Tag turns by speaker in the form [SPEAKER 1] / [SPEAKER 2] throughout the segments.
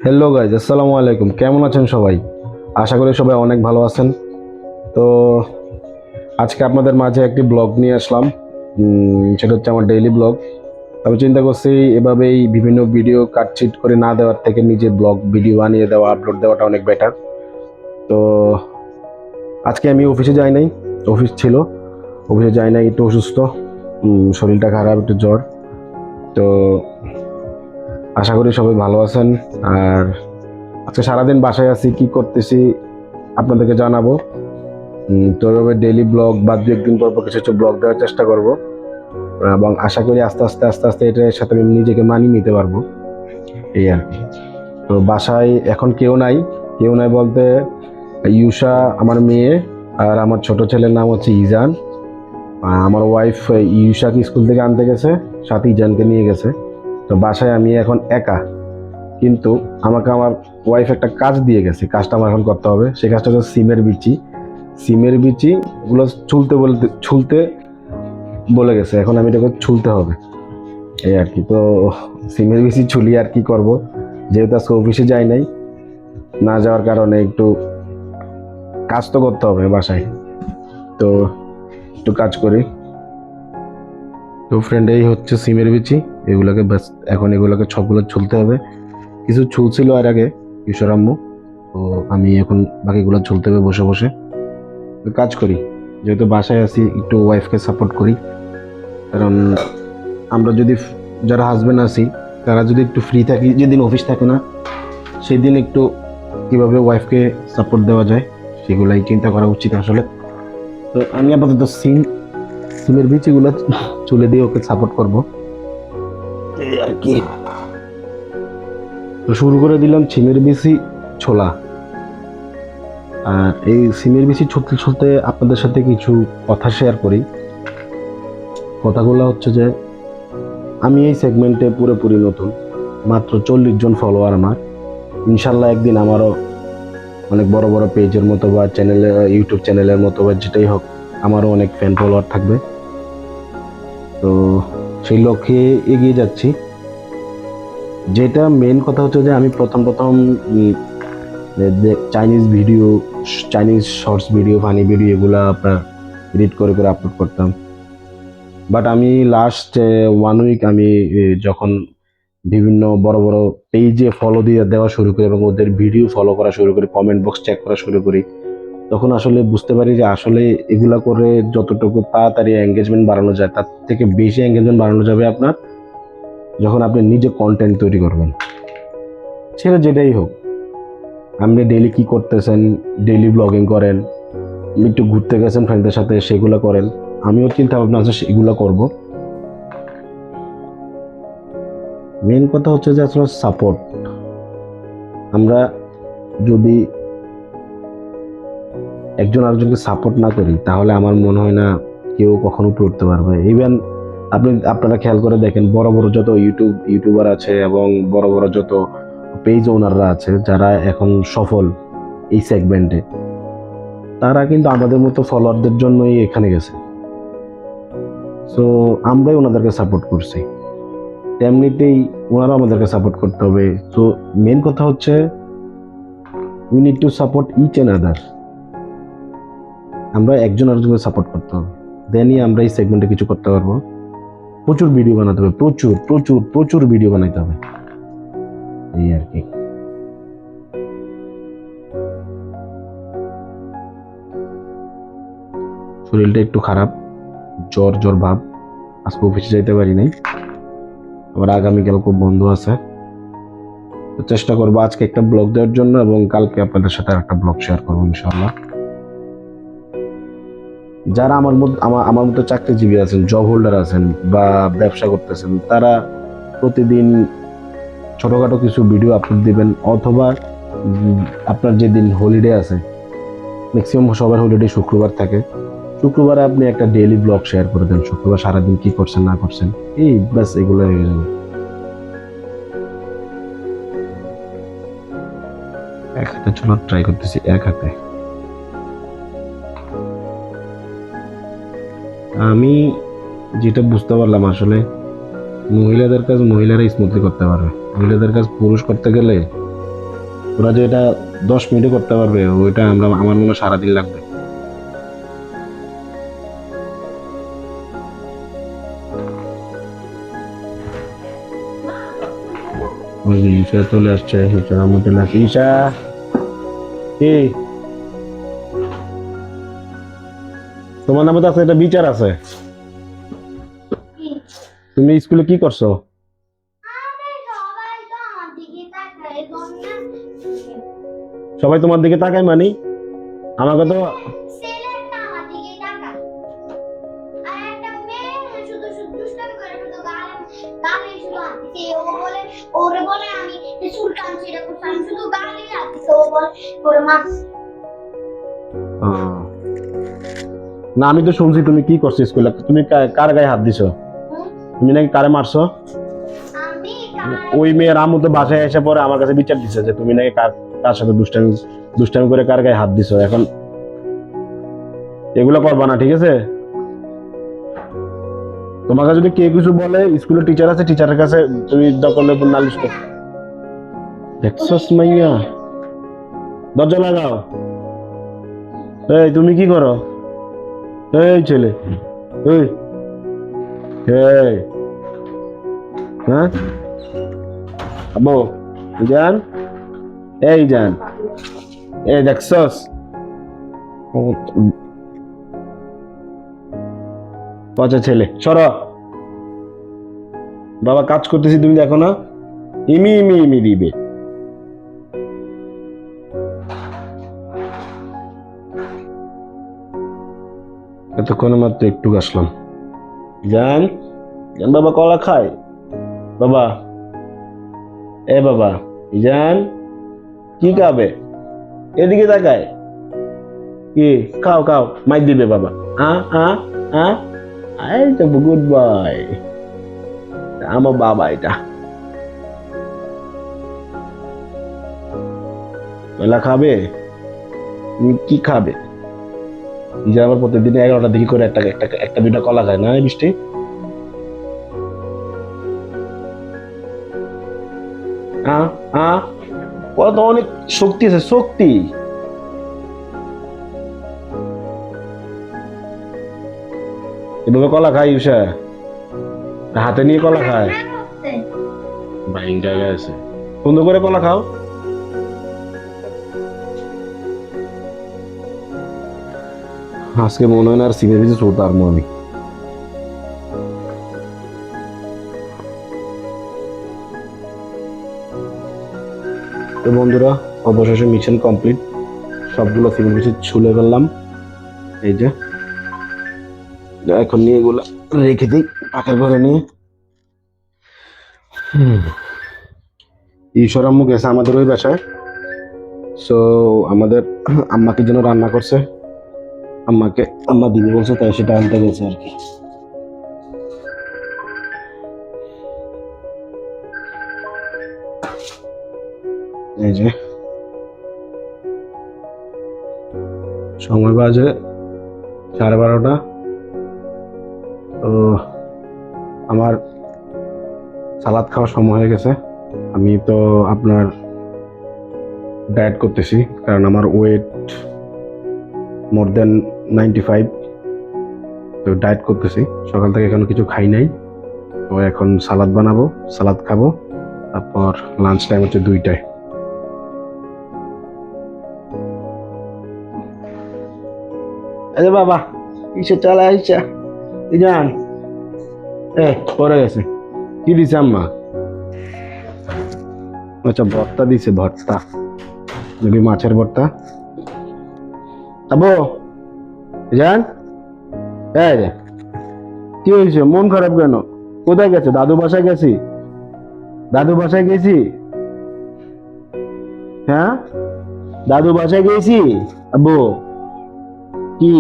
[SPEAKER 1] Hello guys, আসসালামু আলাইকুম। কেমন আছেন সবাই? আশা করি সবাই অনেক ভালো আছেন। তো আজকে আপনাদের মাঝে একটি ব্লগ নিয়ে আসলাম। সেটা হচ্ছে আমার ডেইলি ব্লগ। আমি চিন্তা করছি এভাবেই বিভিন্ন ভিডিও কাটছিট করে না দেওয়ার থেকে নিজে ব্লগ ভিডিও বানিয়ে দেওয়া, আপলোড দেওয়াটা অনেক বেটার। তো আজকে আমি অফিসে যাই নাই, অফিস ছিল, অফিসে যাই নাই, একটু অসুস্থ, শরীরটা খারাপ, একটু জ্বর। তো আশা করি সবাই ভালো আছেন। আর আজকে সারাদিন বাসায় আছি, কি করতেছি আপনাদেরকে জানাবো। তো এভাবে ডেইলি ব্লগ বা দু একদিন পর পর কিছু কিছু ব্লগ দেওয়ার চেষ্টা করব, এবং আশা করি আস্তে আস্তে আস্তে আস্তে এটার সাথে আমি নিজেকে মানিয়ে নিতে পারবো, এই আর কি। তো বাসায় এখন কেউ নাই, কেউ নাই বলতে ইউষা আমার মেয়ে, আর আমার ছোট ছেলের নাম হচ্ছে ইজান। আমার ওয়াইফ ইউষাকে স্কুল থেকে আনতে গেছে, সাথে ইজানকে নিয়ে গেছে। তো বাসায় আমি এখন একা, কিন্তু আমাকে আমার ওয়াইফ একটা কাজ দিয়ে গেছে, কাজটা আমার এখন করতে হবে। সেই কাজটা হচ্ছে সিমের বিচি গুলো ছুলতে বলে গেছে, এখন আমি এটাকে ছুলতে হবে, এই আর কি। তো সিমের বিচি ছুলি আর কি করব, যেহেতু আজকে অফিসে যাই নাই, না যাওয়ার কারণে একটু কাজ তো করতে হবে বাসায়। তো একটু কাজ করি। তো ফ্রেন্ড, এই হচ্ছে সিমের বিচি, এগুলোকে ব্যাস এখন এগুলোকে সবগুলো ছুলতে হবে। কিছু ছুলছিল আর আগে ঈশ্বরাম্মু, তো আমি এখন বাকিগুলো ছুলতে হবে বসে বসে। তো কাজ করি, যেহেতু বাসায় আছি একটু ওয়াইফকে সাপোর্ট করি। কারণ আমরা যদি যারা হাজবেন্ড আছি, তারা যদি একটু ফ্রি থাকি, যেদিন অফিস থাকে না সেদিন একটু কিভাবে ওয়াইফকে সাপোর্ট দেওয়া যায় সেগুলাই চিন্তা করা উচিত আসলে। তো আমি আপাতত সিমের বিচিগুলো চুলে দিয়ে ওকে সাপোর্ট করব, এই আর কি। তো শুরু করে দিলাম সিমের বিচি ছোলা। আর এই সিমের বিচি ছুলতে ছুলতে আপনাদের সাথে কিছু কথা শেয়ার করি। কথাগুলো হচ্ছে যে আমি এই সেগমেন্টে পুরোপুরি নতুন, মাত্র 40 জন ফলোয়ার আমার। ইনশাল্লাহ একদিন আমারও অনেক বড় বড় পেজের মতো বা চ্যানেলে, ইউটিউব চ্যানেলের মতো বা যেটাই হোক, আমারও অনেক ফ্যান ফলোয়ার থাকবে। তো সেই লক্ষ্যে এগিয়ে যাচ্ছি। যেটা মেন কথা হচ্ছে যে আমি প্রথম প্রথম Chinese video, Chinese shorts video, funny video এগুলো আপনার এডিট করে করে আপলোড করতাম। বাট আমি লাস্ট 1 উইক আমি যখন বিভিন্ন বড় বড় পেজে ফলো দিয়ে দেওয়া শুরু করি এবং ওদের ভিডিও ফলো করা শুরু করি, কমেন্ট বক্স চেক করা শুরু করি, তখন আসলে বুঝতে পারি যে আসলে এগুলা করে যতটুকু তাড়াতাড়ি এঙ্গেজমেন্ট বাড়ানো যায়, তার থেকে বেশি এঙ্গেজমেন্ট বাড়ানো যাবে আপনার যখন আপনি নিজে কন্টেন্ট তৈরি করবেন, সেটা যেটাই হোক। আপনি ডেইলি কি করতেছেন, ডেইলি ব্লগিং করেন, একটু ঘুরতে গেছেন ফ্রেন্ডদের সাথে, সেগুলো করেন। আমিও চিন্তা ভাবনা আছে সেগুলো করব। মেন কথা হচ্ছে যে আসলে সাপোর্ট। আমরা যদি একজন আরেকজনকে সাপোর্ট না করি, তাহলে আমার মনে হয় না কেউ কখনো উপরে উঠতে পারবে। ইভেন আপনারা খেয়াল করে দেখেন, বড় বড় যত ইউটিউবার আছে এবং বড় বড় যত পেজ ওনাররা আছে যারা এখন সফল এই সেগমেন্টে, তারা কিন্তু আমাদের মতো ফলোয়ারদের জন্যই এখানে গেছে। সো আমরাই ওনাদেরকে সাপোর্ট করছি, তেমনিতেই ওনারাও আমাদেরকে সাপোর্ট করতে হবে। তো মেন কথা হচ্ছে we need to support each and other. আমরা একজন আরেকজনকে সাপোর্ট করতে হবে, দেনই আমরা এই সেগমেন্টে কিছু করতে পারবো। প্রচুর ভিডিও বানাতে হবে, প্রচুর প্রচুর প্রচুর ভিডিও বানাইতে হবে, এই আর কি। শরীরটা একটু খারাপ, জ্বর জ্বর ভাব, আজকে অফিসে যাইতে পারি নাই। আবার আগামীকাল খুব বন্ধ আছে। তো চেষ্টা করবো আজকে একটা ব্লগ দেওয়ার জন্য, এবং কালকে আপনাদের সাথে একটা ব্লগ শেয়ার করবো ইনশাআল্লাহ। যারা আমার মতো চাকরিজীবী আছেন, জব হোল্ডার আছেন বা ব্যবসা করতেছেন, তারা প্রতিদিন ছোটখাটো কিছু ভিডিও আপলোড দিবেন, অথবা আপনার যেদিন হলিডে আছে, ম্যাক্সিমাম সবার হলিডে শুক্রবার থাকে, শুক্রবারে আপনি একটা ডেইলি ব্লগ শেয়ার করে দেন, শুক্রবার সারাদিন কি করছেন না করছেন, এই ব্যাস এগুলো হয়ে যাবে। এক হাতে চলার ট্রাই করতেছি, এক হাতে। আমি যেটা বুঝতে পারলাম আসলে, মহিলাদের কাজ মহিলারাই স্মুথলি করতে পারবে। মহিলাদের কাজ পুরুষ করতে গেলে ওরা যে এটা 10 মিনিটে করতে পারবে ওইটা আমার মনে হয় সারাদিন লাগবে। ওই যে ঈশা চলে আসছে, ঈশার আম্মু চলে আসছে। ঈশা কি তোমার নামে তো আছে একটা বিচার আছে। তুমি স্কুলে কি করছো? সবাই তোমার দিকে তাকায় মানে আমাকে তো আহ, না আমি তো শুনছি তুমি কি করছো স্কুলে, তুমি কার গায়ে হাত দিছো? তুমি নাকি কারে মারছো? ওই মেয়ের আম্মু তো বাসায় এসে পরে আমার কাছে বিচার দিচ্ছে যে তুমি নাকি কার সাথে দুষ্টামি দুষ্টামি করে কার গায়ে হাত দিছো। এখন এগুলো করবা না, ঠিক আছে? তোমাকে যদি কে কিছু বলে স্কুলের টিচার আছে, টিচারের কাছে তুমি দখলে নালিশ করো। দেখছস মাইয়া, দরজা লাগাও। এই তুমি কি করো? এই ছেলে, এই এই হ্যাঁ আবো জান, এই জান, এই দেখছস পচা ছেলে, সরো। বাবা কাজ করতেছি তুমি দেখো না, ইমি ইমি ইমি দিবে। এতক্ষণে মাত্র একটু আসলাম। জান, জান বাবা কলা খায় বাবা, এ বাবা জান কি খাবে? এদিকে তাকায় কি খাও খাও, মাই দিবে বাবা। এই তো গুড বয় আমার বাবা। এটা কলা খাবে? তুমি কি খাবে? যে আবার প্রতিদিন 11টার দিকে করে একটা একটা একটা দুইটা কলা খায় না বৃষ্টি? কলা তো অনেক শক্তি আছে, শক্তি। এভাবে কলা খায় ইউসা? হাতে নিয়ে কলা খায়? বাইন জায়গায় আছে, সুন্দর করে কলা খাও। আজকে মনে হয় না আর সিনে বেশি চলতে পারবো আমি। তো বন্ধুরা, অবশেষে মিশন কমপ্লিট, সবগুলো সিমেন্ট বেশি ছুলে ফেললাম। এই যে এখন নিয়ে এগুলো রেখে দিই পাকের ঘরে নিয়ে। ঈশ্বর আম্মু গেছে আমাদের ওই বাসায়, সো আমাদের আম্মাকে যেন রান্না করছে, আম্মা দিদি বলছে, তাই সেটা আনতে গেছে আর কি। এই যে সময় বাজে 12:30। তো আমার সালাদ খাওয়ার সময় হয়ে গেছে। আমি তো আপনার ডায়েট করতেছি, কারণ আমার ওয়েট মোর দেন 95। তো ডায়েট করতেছি, সকাল থেকে এখনো কিছু খাই নাই। তো এখন সালাদ বানাবো, সালাদ খাবো, তারপর লাঞ্চ টাইম হচ্ছে 2টায়। আরে বাবা কিসে চালা আইসা জান, পরে গেছে। কি দিছে আম্মা? আচ্ছা ভর্তা দিছে, ভর্তা নাকি মাছের ভর্তা। আবো জান, কি হয়েছে? মন খারাপ কেন? কোথায় গেছে? দাদু বাসায় গেছি, দাদু বাসায় গেছি। হ্যাঁ দাদু বাসায় গেছি। আব্বু কি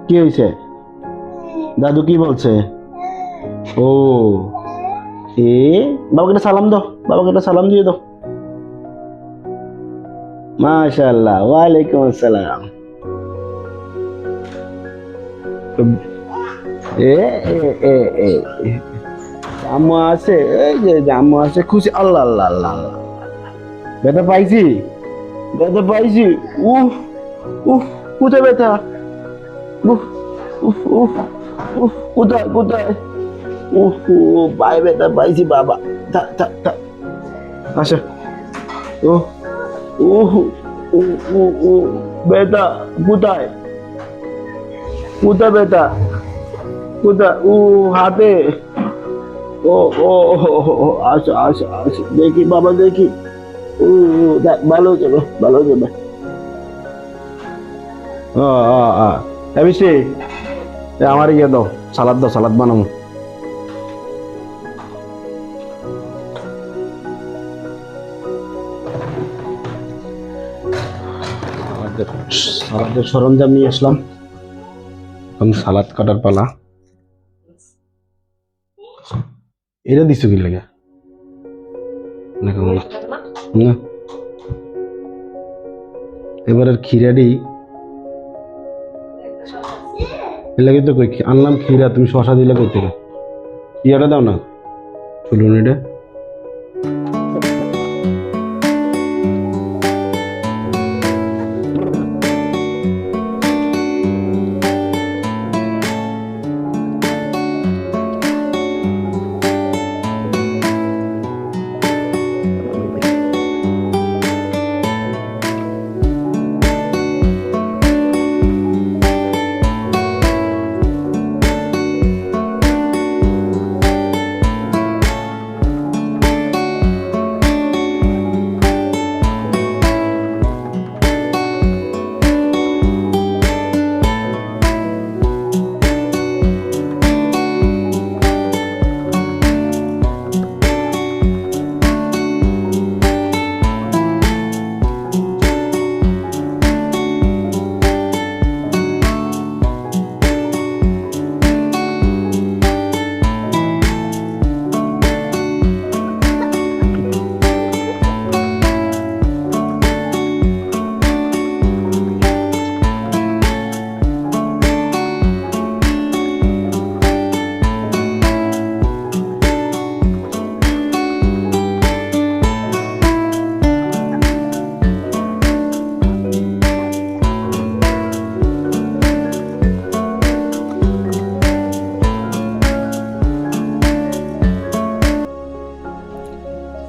[SPEAKER 1] কি হয়েছে? দাদু কি বলছে? ও এ বাবাকে একটা সালাম দাও, বাবাকে একটা সালাম দিয়ে দাও। মাশাআল্লাহ, ওয়ালাইকুম আসসালাম। এ এ এ এ আম্মু আছে, এই যে আম্মু আছে, খুশি। আল্লাহ আল্লাহ আল্লাহ আল্লাহ, ব্যথা পাইছি, ব্যথা পাইছি। উফ উফ, কোথায় ব্যথা? উফ উফ উফ উফ, কোথায় কোথায়? উফ, পায়ে ব্যথা পাইছি বাবা। থাক থাক থাক, আসো। ও ও ও ও ও, ব্যথা কোথায়? কোথায় ব্যথা? কোথায়? ও, হাতে। ও ও ও, আসো আসো আসো, দেখি বাবা দেখি। ও ও, দেখ, ভালো যাবে, ভালো যাবে। ও ও ও, মিষ্টি, আমার ইয়ে দাও, সালাদ দাও, সালাদ বানাবো। সালাদের সরঞ্জাম নিয়ে আসলাম, এখন সালাদ কাটার পালা। এটা দিছো কি লাগে? না, এবারের খিরাডি এর লাগে তো কই আনলাম খিরা, তুমি শশা দিলে কই থেকে? ইয়াটা দাও না, চলুন এটা।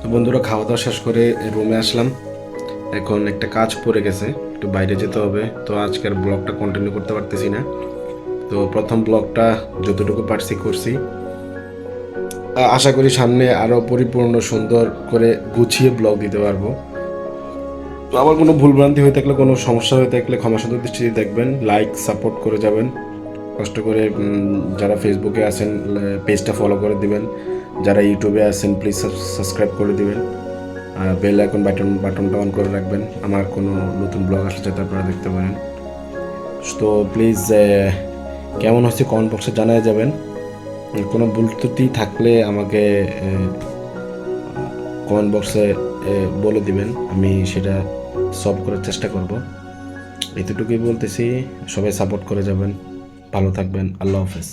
[SPEAKER 1] তো বন্ধুরা, খাওয়া দাওয়া শেষ করে রুমে আসলাম। এখন একটা কাজ পড়ে গেছে, একটু বাইরে যেতে হবে। তো আজকের ব্লগটা কন্টিনিউ করতে পারতেছি না। তো প্রথম ব্লগটা যতটুকু পারছি করছি। আশা করি সামনে আরও পরিপূর্ণ সুন্দর করে গুছিয়ে ব্লগ দিতে পারবো। তো আমার কোনো ভুলভ্রান্তি হয়ে থাকলে, কোনো সমস্যা হয়ে থাকলে ক্ষমা সুন্দর দৃষ্টিতে দেখবেন। লাইক সাপোর্ট করে যাবেন, কষ্ট করে। যারা ফেসবুকে আছেন পেজটা ফলো করে দিবেন, যারা ইউটিউবে আছেন প্লিজ সাবস্ক্রাইব করে দিবেন। বেল আইকন বাটনটা অন করে রাখবেন, আমার কোনো নতুন ব্লগ আসলে যাতে আপনারা দেখতে পারেন। তো প্লিজ কেমন হচ্ছে কমেন্ট বক্সে জানাই যাবেন। কোনো ভুল ত্রুটি থাকলে আমাকে কমেন্ট বক্সে বলে দিবেন, আমি সেটা সলভ করার চেষ্টা করব। এতটুকুই বলতেছি, সবাই সাপোর্ট করে যাবেন, ভালো থাকবেন, আল্লাহ হাফেজ।